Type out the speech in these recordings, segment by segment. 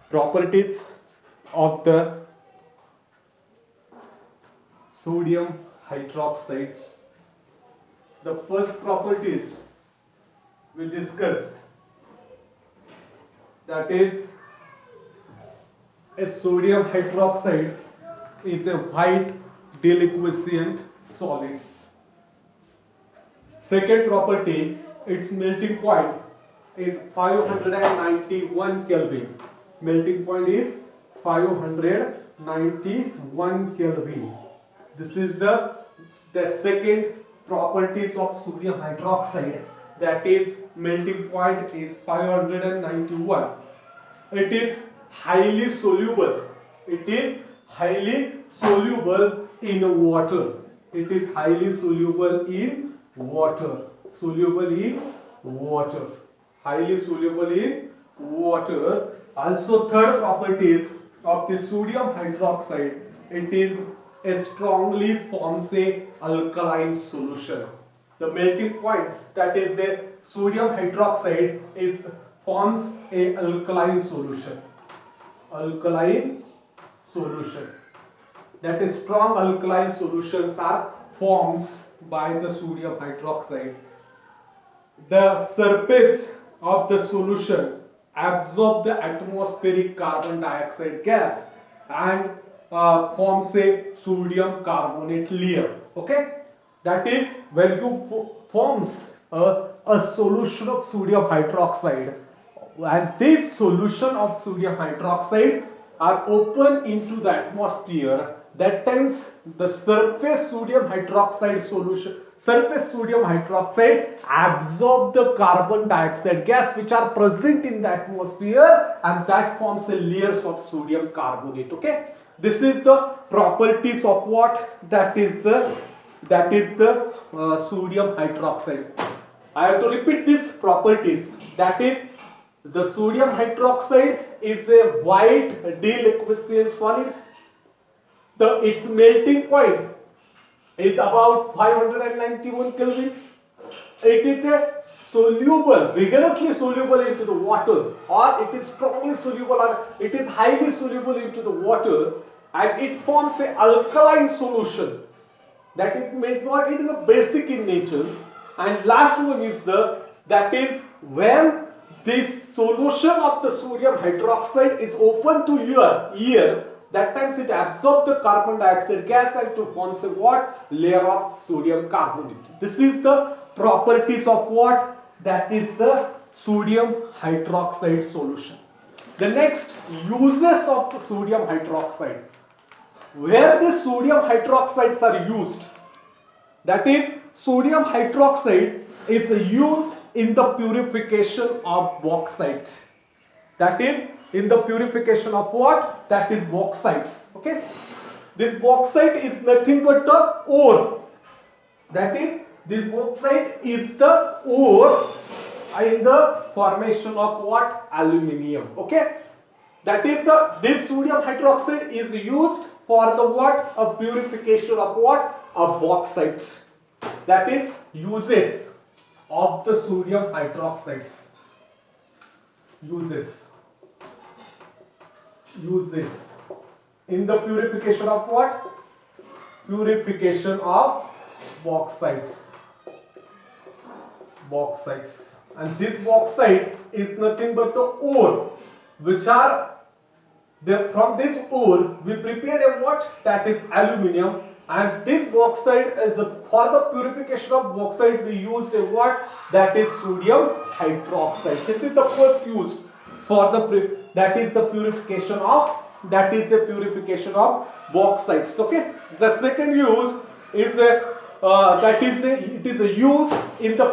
Properties of the sodium hydroxide. The first properties we discuss, that is, a sodium hydroxide is a white deliquescent solid. Second property, its melting point is 591 Kelvin. Melting point is 591 Kelvin. This is the second properties of sodium hydroxide, that is melting point is 591. It is highly soluble. It is highly soluble in water. It is highly soluble in water. Soluble in water. Highly soluble in water. Also, third properties of the sodium hydroxide, it is a strongly forms a alkaline solution. The melting point, that is the sodium hydroxide, is forms a alkaline solution. Alkaline solution. That is, strong alkaline solutions are formed by the sodium hydroxide. The surface of the solution absorb the atmospheric carbon dioxide gas and forms a sodium carbonate layer. Okay, that is, when you forms a solution of sodium hydroxide, and this solution of sodium hydroxide are open into the atmosphere, that times the surface sodium hydroxide absorb the carbon dioxide gas which are present in the atmosphere, and that forms a layers of sodium carbonate. Okay, this is the properties of what, that is the sodium hydroxide. I have to repeat these properties. That is, the sodium hydroxide is a white deliquescent solid. Its melting point is about 591 Kelvin. It is a soluble, vigorously soluble into the water, or it is strongly soluble, or it is highly soluble into the water, and it forms a alkaline solution. That it means what? It is a basic in nature. And last one is that is, when this solution of the sodium hydroxide is open to your air, that times it absorbs the carbon dioxide gas and to forms a what? Layer of sodium carbonate. This is the properties of what? That is the sodium hydroxide solution. The next, uses of the sodium hydroxide. Where the sodium hydroxides are used, that is, sodium hydroxide is used in the purification of bauxite. That is, in the purification of what? That is bauxites. Okay, this bauxite is nothing but the ore. That is, this bauxite is the ore in the formation of what? Aluminium. Okay, that is, this sodium hydroxide is used for the what? A purification of what? Of bauxite. That is, uses of the sodium hydroxides. Uses in the purification of what? Purification of bauxites. And this bauxite is nothing but the ore, which are from this ore we prepared a what? That is aluminium. And this bauxite is for the purification of bauxite we used a what? That is sodium hydroxide. This is the first use for the purification of bauxites. Okay, the second use is it is a use in the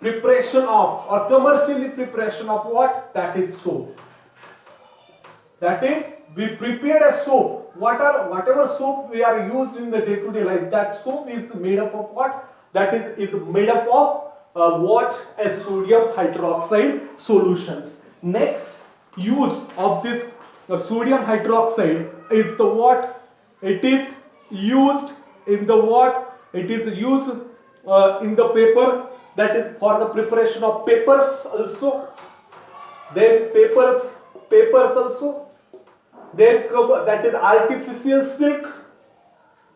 preparation of, or commercially preparation of what? That is soap. That is, we prepared a soap. Whatever soap we are used in the day-to-day life, that soap is made up of what? That is made up of what? A sodium hydroxide solutions. Next use of this sodium hydroxide is the what? It is used in the what? It is used in the paper, that is for the preparation of papers also. Then papers papers also. Then that is artificial silk,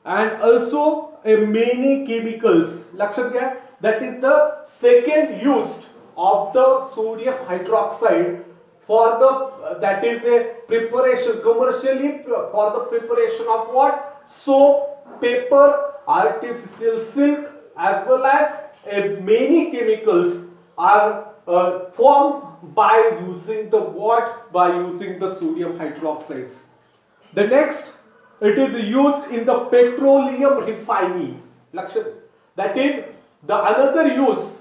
and also many chemicals. Lakshat gaya? That is the second use of the sodium hydroxide for the that is a preparation commercially for the preparation of what? Soap, paper, artificial silk, as well as many chemicals are formed by using the what? By using the sodium hydroxides. The next, it is used in the petroleum refining. Lakshat. That is the another use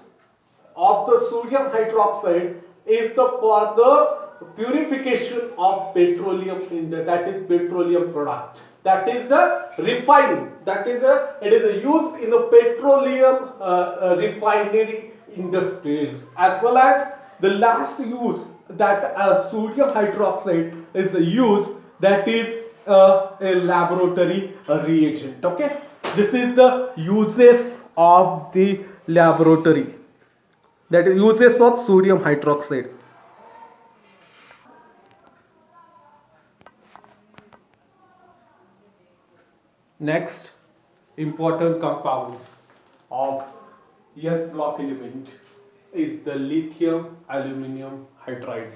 of the sodium hydroxide is the for the purification of petroleum in the, that is petroleum product. That is the refining. That is it is used in the petroleum refinery industries, as well as the last use that sodium hydroxide is used, that is a laboratory reagent. Okay, this is the uses of the laboratory, that is uses of sodium hydroxide. Next, important compounds of S block element is the lithium aluminum hydrides.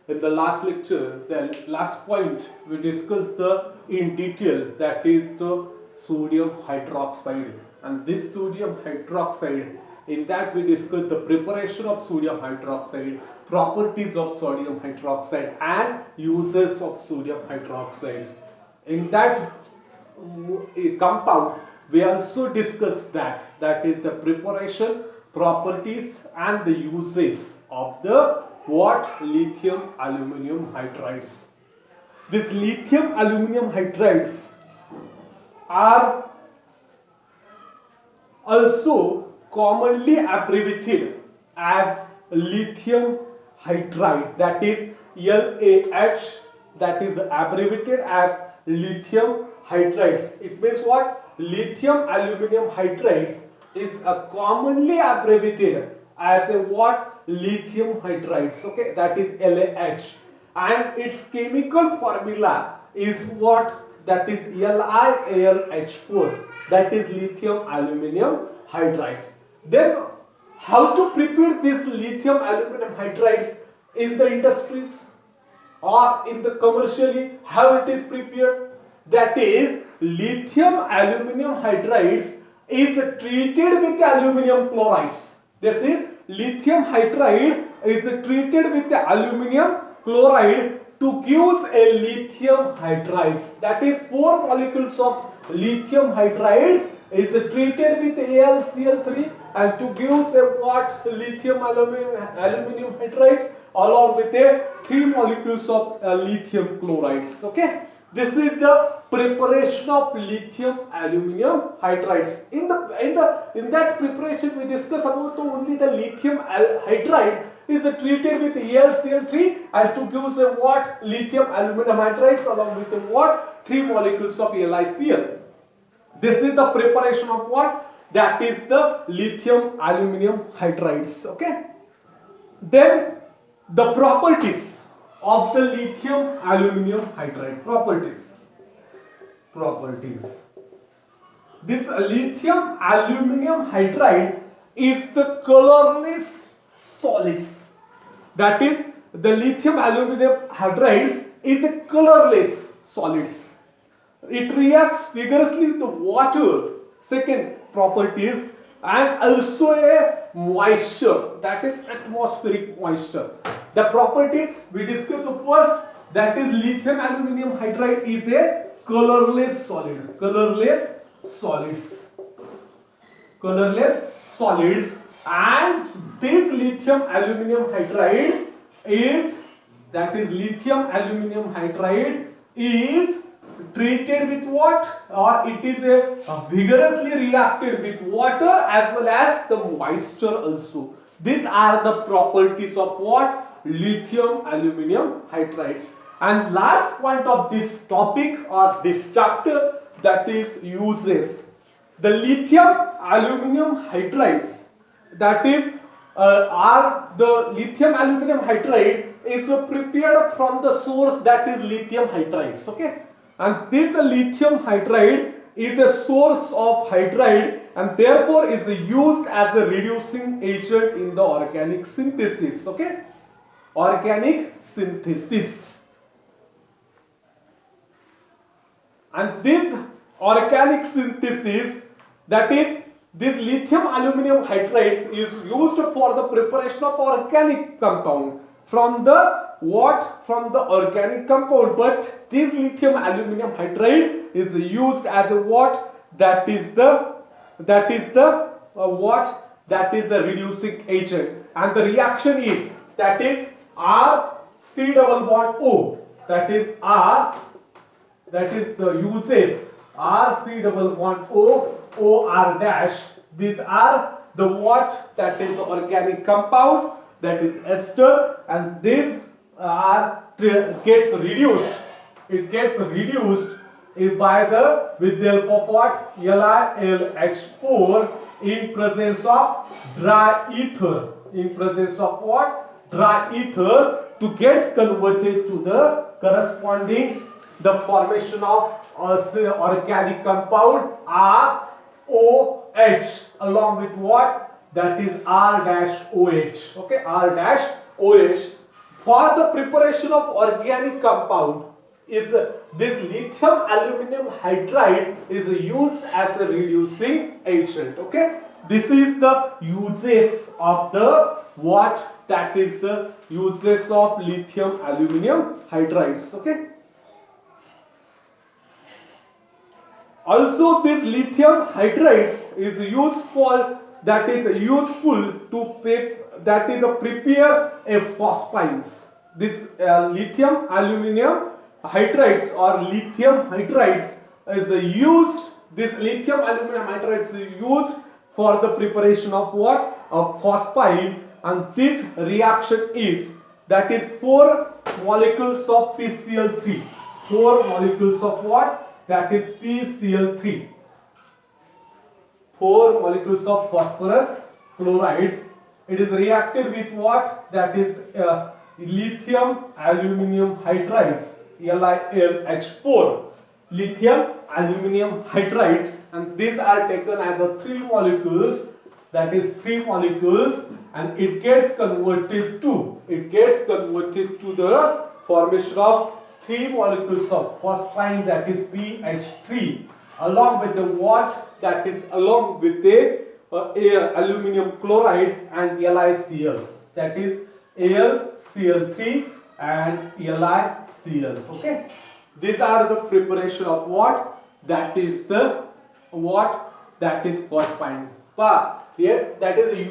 In the last lecture, the last point we discussed the in detail, that is the sodium hydroxide, and this sodium hydroxide, in that we discussed the preparation of sodium hydroxide, properties of sodium hydroxide, and uses of sodium hydroxides. In that compound we also discussed that, that is the preparation, properties, and the uses of the what? Lithium aluminum hydrides. This lithium aluminum hydrides are also commonly abbreviated as lithium hydride, that is LAH, that is abbreviated as lithium hydrides. It means what? Lithium aluminum hydrides is a commonly abbreviated as a what? Lithium hydrides. Okay, that is LAH, and its chemical formula is what? That is LiAlH4, that is lithium aluminum hydrides. Then how to prepare this lithium aluminum hydrides in the industries or in the commercially, how it is prepared? That is lithium aluminum hydrides is treated with aluminum chlorides. This is lithium hydride is treated with the aluminum chloride to give a lithium hydrides. That is 4 molecules of lithium hydrides is treated with AlCl3 and to give a what? Lithium aluminum hydrides along with a 3 molecules of lithium chlorides. Okay, this is the preparation of lithium aluminum hydrides. In that preparation we discuss about only the lithium hydride is treated with AlCl3 and to give a what? Lithium aluminum hydrides along with the what? 3 molecules of LiCl. This is the preparation of what? That is the lithium aluminum hydrides. Okay, then the properties of the lithium aluminum hydride. Properties. This lithium aluminum hydride is the colorless solids. That is, the lithium aluminum hydrides is a colorless solids. It reacts vigorously with water. Second properties, and also a moisture, that is atmospheric moisture. The properties we discuss first, that is lithium aluminum hydride is a colorless solid. Colorless solids, and this lithium aluminum hydride is, that is lithium aluminum hydride is treated with what? Or it is vigorously reacted with water as well as the moisture also. These are the properties of what? Lithium aluminum hydrides. And last point of this topic or this chapter, that is uses. The lithium aluminum hydrides, that is are the lithium aluminum hydride is prepared from the source, that is lithium hydrides. Okay, and this lithium hydride is a source of hydride and therefore is used as a reducing agent in the organic synthesis. Okay, organic synthesis. And this organic synthesis, that is this lithium aluminum hydrides, is used for the preparation of organic compound from the what? From the organic compound. But this lithium aluminum hydride is used as a what? That is the what? That is the reducing agent, and the reaction is, that is R C double bond O, that is R, that is the uses R C double bond O, O R dash. These are the what? That is the organic compound, that is ester, and this gets reduced. It gets reduced by the with the help of what? LiLH4 in presence of dry ether. In presence of what? Dry ether, to get converted to the corresponding the formation of organic compound ROH along with what? That is R-OH. Okay, R-OH. For the preparation of organic compound, is this lithium aluminum hydride is used as a reducing agent. Okay, this is the uses of the what? That is the uses of lithium aluminum hydrides. Okay. Also, this lithium hydrides is useful, that is useful to prepare a phosphines. This lithium aluminum hydrides or lithium hydrides is used. This lithium aluminum hydrides is used for the preparation of what? Of phosphine, and this reaction is, that is 4 molecules of PCl3. 4 molecules of what? That is PCl3. 4 molecules of phosphorus chlorides. It is reacted with what? That is lithium aluminum hydrides, LiLH4. Lithium aluminum hydrides, and these are taken as a 3 molecules, that is 3 molecules, and it gets converted to the formation of 3 molecules of phosphine, that is PH3, along with the what? That is along with the aluminum chloride and LiCl, that is AlCl3 and LiCl. Okay, these are the preparation of what? That is the what? That is phosphine. But here, that is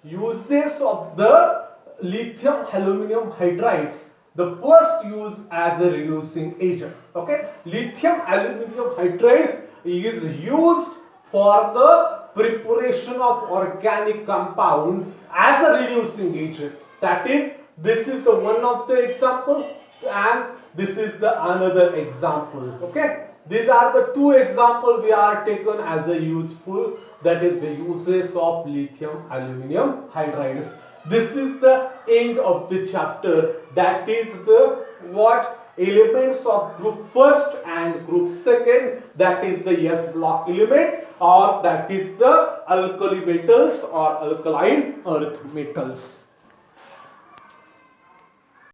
uses of the lithium aluminum hydrides. The first use as a reducing agent. Okay, lithium aluminum hydrides is used for the preparation of organic compound as a reducing agent. That is, this is the one of the example, and this is the another example. Okay, these are the 2 examples we are taken as a useful, that is the uses of lithium aluminum hydrides. This is the end of the chapter, that is the what? Elements of group first and group second, that is the S block element, or that is the alkali metals or alkaline earth metals.